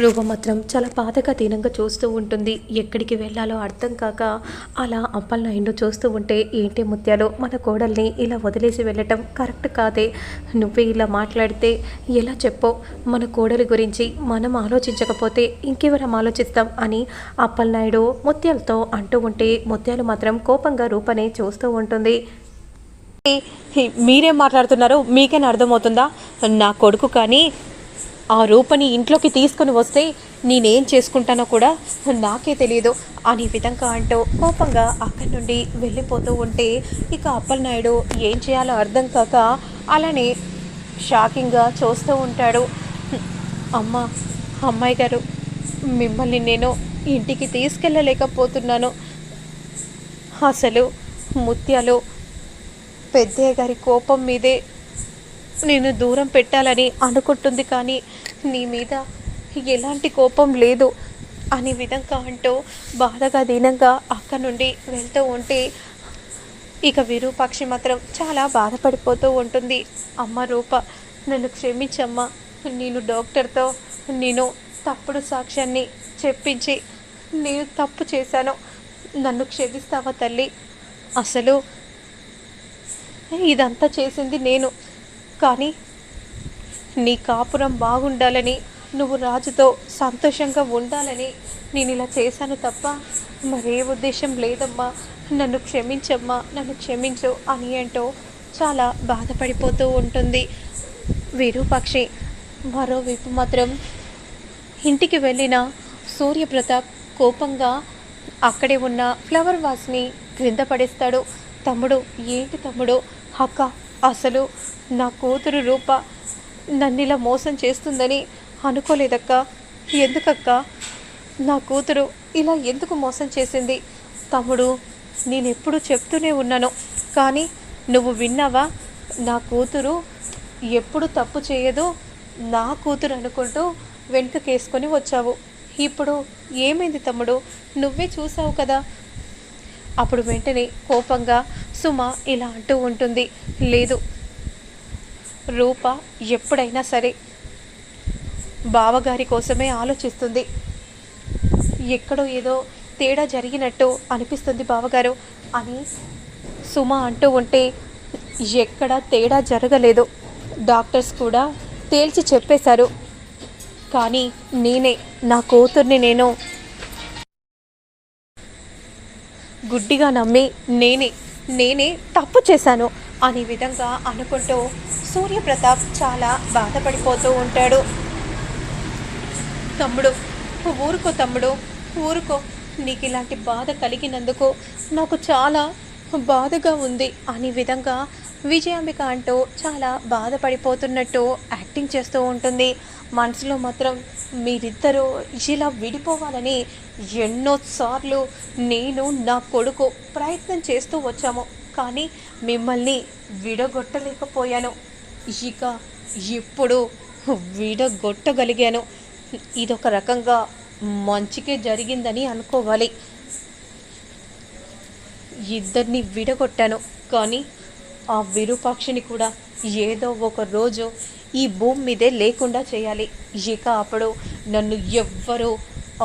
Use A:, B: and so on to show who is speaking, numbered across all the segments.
A: రూప మాత్రం చాలా బాధగా దీనంగా చూస్తూ ఉంటుంది. ఎక్కడికి వెళ్ళాలో అర్థం కాక అలా అప్పలనాయుడు చూస్తూ ఉంటే, ఏంటి ముత్యాలు, మన కోడల్ని ఇలా వదిలేసి వెళ్ళటం కరెక్ట్ కాదే. నువ్వే ఇలా మాట్లాడితే ఎలా చెప్పో. మన కోడలి గురించి మనం ఆలోచించకపోతే ఇంకెవరం ఆలోచిస్తాం అని అప్పలనాయుడు ముత్యాలతో అంటూ ఉంటే, ముత్యాలు మాత్రం కోపంగా రూపనే చూస్తూ ఉంటుంది. మీరేం మాట్లాడుతున్నారు? మీకేనా అర్థమవుతుందా? నా కొడుకు కానీ ఆ రూపని ఇంట్లోకి తీసుకొని వస్తే నేనేం చేసుకుంటానో కూడా నాకే తెలియదు అనే విధంగా అంటూ కోపంగా అక్కడి నుండి వెళ్ళిపోతూ ఉంటే, ఇక అప్పలనాయుడు ఏం చేయాలో అర్థం కాక అలానే షాకింగ్గా చూస్తూ ఉంటాడు. అమ్మాయి గారు, మిమ్మల్ని నేను ఇంటికి తీసుకెళ్ళలేకపోతున్నాను. అసలు ముత్యాలు పెద్దయ్య గారి కోపం మీదే నేను దూరం పెట్టాలని అనుకుంటుంది, కానీ నీ మీద ఎలాంటి కోపం లేదు అనే విధంగా అంటూ బాధగా దీనంగా అక్కడి నుండి వెళ్తూ ఉంటే, ఇక విరూపాక్షి మాత్రం చాలా బాధపడిపోతూ ఉంటుంది. అమ్మ రూప, నన్ను క్షమించమ్మా. నేను డాక్టర్తో నేను తప్పుడు సాక్ష్యాన్ని చెప్పించి నేను తప్పు చేశాను. నన్ను క్షమిస్తావా తల్లి? అసలు ఇదంతా చేసింది నేను, కానీ నీ కాపురం బాగుండాలని, నువ్వు రాజుతో సంతోషంగా ఉండాలని నేను ఇలా చేశాను తప్ప మరే ఉద్దేశం లేదమ్మా. నన్ను క్షమించమ్మా, నన్ను క్షమించు అని అంటూ చాలా బాధపడిపోతూ ఉంటుంది విరూపాక్షి. మరోవైపు మాత్రం ఇంటికి వెళ్ళిన సూర్యప్రతాప్ కోపంగా అక్కడే ఉన్న ఫ్లవర్ వాస్ని క్రింద పడేస్తాడు. తమ్ముడు, ఏంటి తమ్ముడు? అక్క, అసలు నా కూతురు రూప నన్నిలా మోసం చేస్తుందని అనుకోలేదక్క. ఎందుకక్క నా కూతురు ఇలా ఎందుకు మోసం చేసింది? తమ్ముడు, నేనెప్పుడు చెప్తూనే ఉన్నాను, కానీ నువ్వు విన్నావా? నా కూతురు ఎప్పుడు తప్పు చేయదు, నా కూతురు అనుకుంటూ వెనుకకేసుకొని వచ్చావు. ఇప్పుడు ఏమైంది తమ్ముడు? నువ్వే చూసావు కదా. అప్పుడు వెంటనే కోపంగా సుమ ఇలా అంటూ ఉంటుంది, లేదు, రూప ఎప్పుడైనా సరే బావగారి కోసమే ఆలోచిస్తుంది. ఎక్కడో ఏదో తేడా జరిగినట్టు అనిపిస్తుంది బావగారు అని సుమ అంటూ ఉంటే, ఎక్కడ తేడా జరగలేదు, డాక్టర్స్ కూడా తేల్చి చెప్పేశారు. కానీ నేనే నా కూతుర్ని నేను గుడ్డిగా నమ్మి నేనే తప్పు చేశాను అనే విధంగా అనుకుంటూ సూర్యప్రతాప్ చాలా బాధపడిపోతూ ఉంటాడు. తమ్ముడు, ఊరుకో తమ్ముడు, ఊరుకో. నీకు ఇలాంటి బాధ కలిగినందుకు నాకు చాలా బాధగా ఉంది అనే విధంగా విజయాంబిక అంటూ చాలా బాధపడిపోతున్నట్టు యాక్టింగ్ చేస్తూ ఉంటుంది. మనసులో మాత్రం మీరిద్దరూ ఇలా విడిపోవాలని ఎన్నోసార్లు నేను నా కొడుకు ప్రయత్నం చేస్తూ వచ్చాము, కానీ మిమ్మల్ని విడగొట్టలేకపోయాను. ఇక ఇప్పుడు విడగొట్టగలిగాను. ఇదొక రకంగా మంచికే జరిగిందని అనుకోవాలి. ఇద్దరిని విడగొట్టాను, కానీ ఆ విరూపాక్షిని కూడా ఏదో ఒక రోజు ఈ భూమి మీదే లేకుండా చేయాలి. ఇక అప్పుడు నన్ను ఎవ్వరూ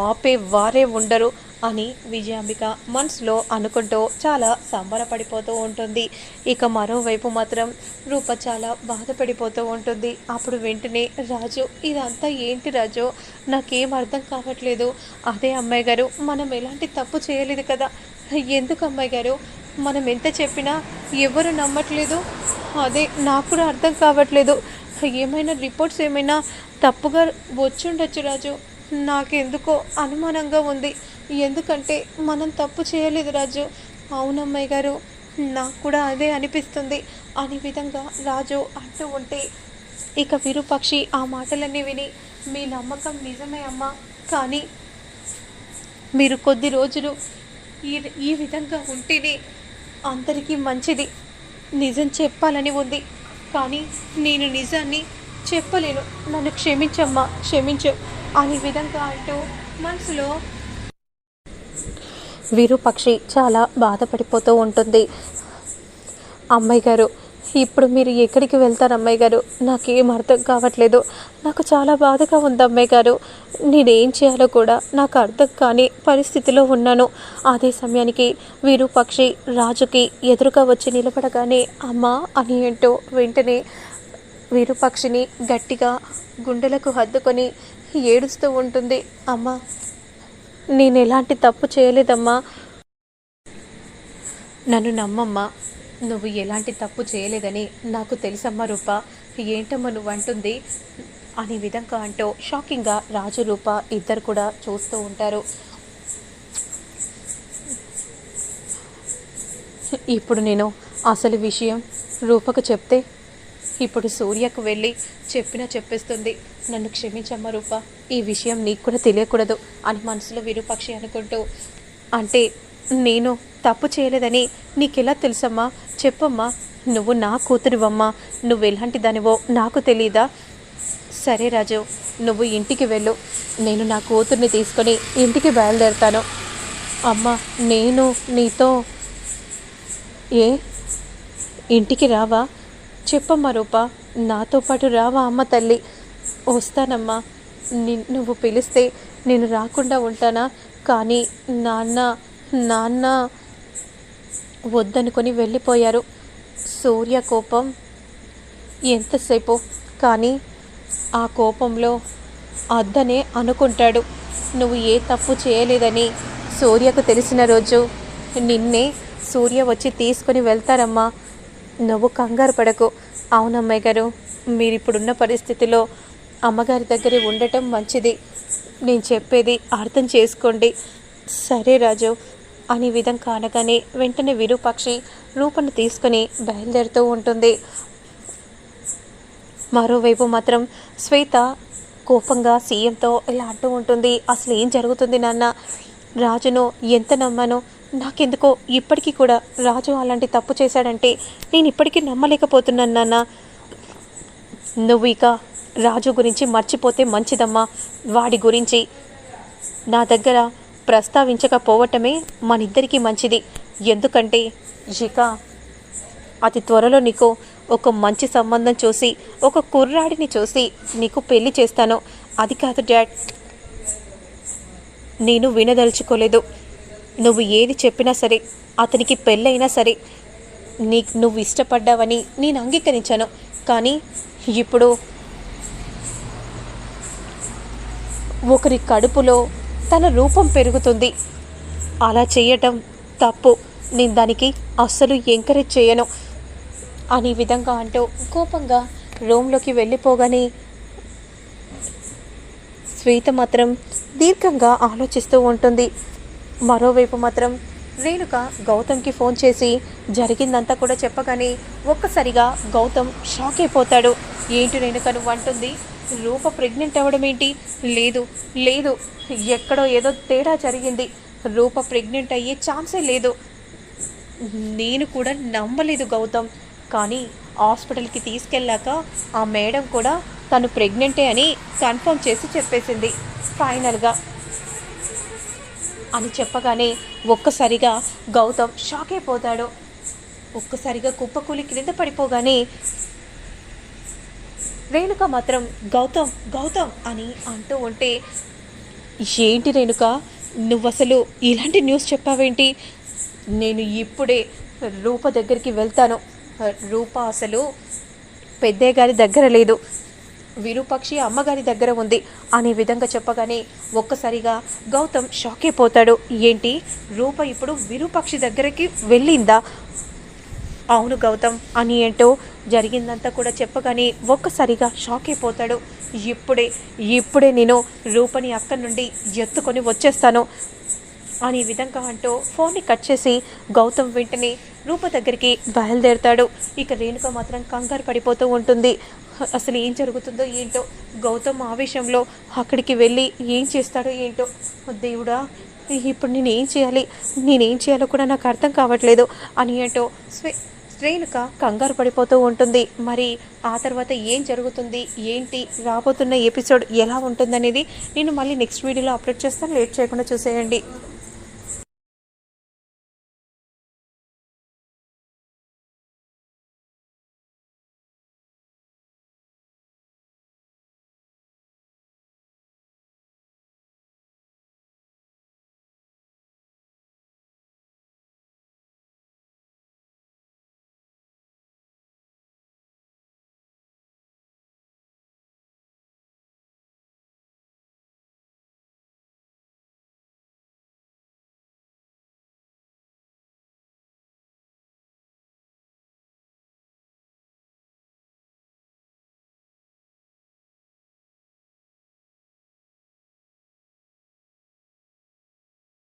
A: ఆపేవారే ఉండరు అని విజయాంబిక మనసులో అనుకుంటూ చాలా సంబరపడిపోతూ ఉంటుంది. ఇక మరోవైపు మాత్రం రూప చాలా బాధపడిపోతూ ఉంటుంది. అప్పుడు వెంటనే రాజు, ఇదంతా ఏంటి రాజు? నాకేం అర్థం కావట్లేదు. అదే అమ్మాయి గారు, మనం ఎలాంటి తప్పు చేయలేదు కదా, ఎందుకు అమ్మాయి గారు మనం ఎంత చెప్పినా ఎవరు నమ్మట్లేదు? అదే నాకు కూడా అర్థం కావట్లేదు. ఏమైనా రిపోర్ట్స్ ఏమైనా తప్పుగా వచ్చుండొచ్చు రాజు. నాకెందుకో అనుమానంగా ఉంది, ఎందుకంటే మనం తప్పు చేయలేదు రాజు. అవునమ్మాయి గారు, నాకు కూడా అదే అనిపిస్తుంది అనే విధంగా రాజు అంటూ ఉంటే, ఇక విరూపాక్షి ఆ మాటలన్నీ విని, మీ నమ్మకం నిజమే అమ్మా, కానీ మీరు కొద్ది రోజులు ఈ విధంగా ఉంటేనే అందరికీ మంచిది. నిజం చెప్పాలని ఉంది, కానీ నేను నిజాన్ని చెప్పలేను. నన్ను క్షమించమ్మా, క్షమించు అనే విధంగా అంటూ మనసులో విరూపాక్షి చాలా బాధపడిపోతూ ఉంటుంది. అమ్మాయి గారు, ఇప్పుడు మీరు ఎక్కడికి వెళ్తారు అమ్మాయి గారు? నాకేం అర్థం కావట్లేదు. నాకు చాలా బాధగా ఉంది అమ్మాయి గారు. నేనేం చేయాలో కూడా నాకు అర్థం కాని పరిస్థితిలో ఉన్నాను. అదే సమయానికి విరూపాక్షి రాజుకి ఎదురుగా వచ్చి నిలబడగానే అమ్మా అని ఏంటో వెంటనే విరూపాక్షిని గట్టిగా గుండెలకు హత్తుకొని ఏడుస్తూ ఉంటుంది. అమ్మా, నేను ఎలాంటి తప్పు చేయలేదమ్మా, నన్ను నమ్మమ్మా, నువ్వు ఎలాంటి తప్పు చేయలేదని నాకు తెలుసమ్మా రూప, ఏంటమ్మా నువ్వు అంటుంది అనే విధంగా అంటూ షాకింగ్గా రాజు రూప ఇద్దరు కూడా చూస్తూ ఉంటారు. ఇప్పుడు నేను అసలు విషయం రూపకు చెప్తే ఇప్పుడు సూర్యకు వెళ్ళి చెప్పేస్తుంది. నన్ను క్షమించమ్మా రూప, ఈ విషయం నీకు కూడా తెలియకూడదు అని మనసులో విరూపాక్షి అనుకుంటూ, అంటే నేను తప్పు చేయలేదని నీకెలా తెలుసమ్మా? చెప్పమ్మా, నువ్వు నా కూతురివమ్మా, నువ్వు ఎలాంటి దానివో నాకు తెలీదా? సరే రాజు, నువ్వు ఇంటికి వెళ్ళు, నేను నా కూతుర్ని తీసుకొని ఇంటికి బయలుదేరుతాను. అమ్మా, నేను నీతో ఏ ఇంటికి రావా? చెప్పమ్మా రూప, నాతో పాటు రావా అమ్మ తల్లి? వస్తానమ్మా, నువ్వు పిలిస్తే నేను రాకుండా ఉంటానా? కానీ నాన్న వద్దనుకొని వెళ్ళిపోయారు. సూర్య కోపం ఎంతసేపు, కానీ ఆ కోపంలో అద్దనే అనుకుంటాడు. నువ్వు ఏ తప్పు చేయలేదని సూర్యకు తెలిసిన రోజు నిన్నే సూర్య వచ్చి తీసుకొని వెళ్తారమ్మా, నువ్వు కంగారు పడకు. అవునమ్మాయి గారు, మీరిప్పుడున్న పరిస్థితిలో అమ్మగారి దగ్గర ఉండటం మంచిది. నేను చెప్పేది అర్థం చేసుకోండి. సరే రాజు అని విధంగా అనగానే వెంటనే విరూపాక్షి రూపను తీసుకుని బయలుదేరుతూ ఉంటుంది. మరోవైపు మాత్రం శ్వేత కోపంగా సీఎంతో ఇలా అంటూ ఉంటుంది. అసలు ఏం జరుగుతుంది నాన్న? రాజును ఎంత నమ్మానో నాకెందుకో ఇప్పటికీ కూడా రాజు అలాంటి తప్పు చేశాడంటే నేను ఇప్పటికీ నమ్మలేకపోతున్నాను నాన్న. నువ్వు ఇక రాజు గురించి మర్చిపోతే మంచిదమ్మా. వాడి గురించి నా దగ్గర ప్రస్తావించకపోవటమే మనిద్దరికీ మంచిది. ఎందుకంటే ఇక అతి త్వరలో నీకు ఒక మంచి సంబంధం చూసి, ఒక కుర్రాడిని చూసి నీకు పెళ్లి చేస్తాను. అది కాదు డాడ్, నేను వినదలుచుకోలేదు. నువ్వు ఏది చెప్పినా సరే, అతనికి పెళ్ళైనా సరే నువ్వు ఇష్టపడ్డావని నేను అంగీకరించాను. కానీ ఇప్పుడు ఒకరి కడుపులో తన రూపం పెరుగుతుంది, అలా చేయటం తప్పు. నేను దానికి అస్సలు ఎంకరేజ్ చేయను అనే విధంగా అంటూ కోపంగా రూమ్లోకి వెళ్ళిపోగానే శ్వేత మాత్రం దీర్ఘంగా ఆలోచిస్తూ ఉంటుంది. మరోవైపు మాత్రం రేణుక గౌతమ్కి ఫోన్ చేసి జరిగిందంతా కూడా చెప్పగానే ఒక్కసారిగా గౌతమ్ షాక్ అయిపోతాడు. ఏంటి రేణుక నువ్వు అంటుంది? రూప ప్రెగ్నెంట్ అవ్వడం ఏంటి? లేదు, ఎక్కడో ఏదో తేడా జరిగింది. రూప ప్రెగ్నెంట్ అయ్యే ఛాన్సే లేదు. నేను కూడా నమ్మలేదు గౌతమ్. కానీ హాస్పిటల్కి తీసుకెళ్ళాక ఆ మేడం కూడా తను ప్రెగ్నెంటే అని కన్ఫర్మ్ చేసి చెప్పేసింది ఫైనల్గా అని చెప్పగానే ఒక్కసారిగా గౌతమ్ షాక్ అయిపోతాడు. ఒక్కసారిగా కుప్పకూలి క్రింద పడిపోగానే రేణుక మాత్రం గౌతమ్ అని అంటూ ఉంటే, ఏంటి రేణుక నువ్వు అసలు ఇలాంటి న్యూస్ చెప్పావేంటి? నేను ఇప్పుడే రూప దగ్గరికి వెళ్తాను. రూప అసలు పెద్దయ్య గారి దగ్గర లేదు, విరూపాక్షి అమ్మగారి దగ్గర ఉంది అనే విధంగా చెప్పగానే ఒక్కసారిగా గౌతమ్ షాక్ అయిపోతాడు. ఏంటి, రూప ఇప్పుడు విరూపాక్షి దగ్గరికి వెళ్ళిందా? అవును గౌతమ్ అని ఏంటో జరిగిందంతా కూడా చెప్పగానే ఒక్కసారిగా షాక్ అయిపోతాడు. ఇప్పుడే నేను రూపని అక్కడి నుండి ఎత్తుకొని వచ్చేస్తాను అనే విధంగా అంటూ ఫోన్ని కట్ చేసి గౌతమ్ వెంటనే రూప దగ్గరికి బయలుదేరుతాడు. ఇక రేణుక మాత్రం కంగారు పడిపోతూ ఉంటుంది. అసలు ఏం జరుగుతుందో ఏంటో, గౌతమ్ ఆవేశంలో అక్కడికి వెళ్ళి ఏం చేస్తాడో ఏంటో. దేవుడా, ఇప్పుడు నేనేం చేయాలో కూడా నాకు అర్థం కావట్లేదు అని ఏంటో రేణుక కంగారు పడిపోతూ ఉంటుంది. మరి ఆ తర్వాత ఏం జరుగుతుంది ఏంటి, రాబోతున్న ఎపిసోడ్ ఎలా ఉంటుందనేది నేను మళ్ళీ నెక్స్ట్ వీడియోలో అప్లోడ్ చేస్తాను. లేట్ చేయకుండా చూసేయండి.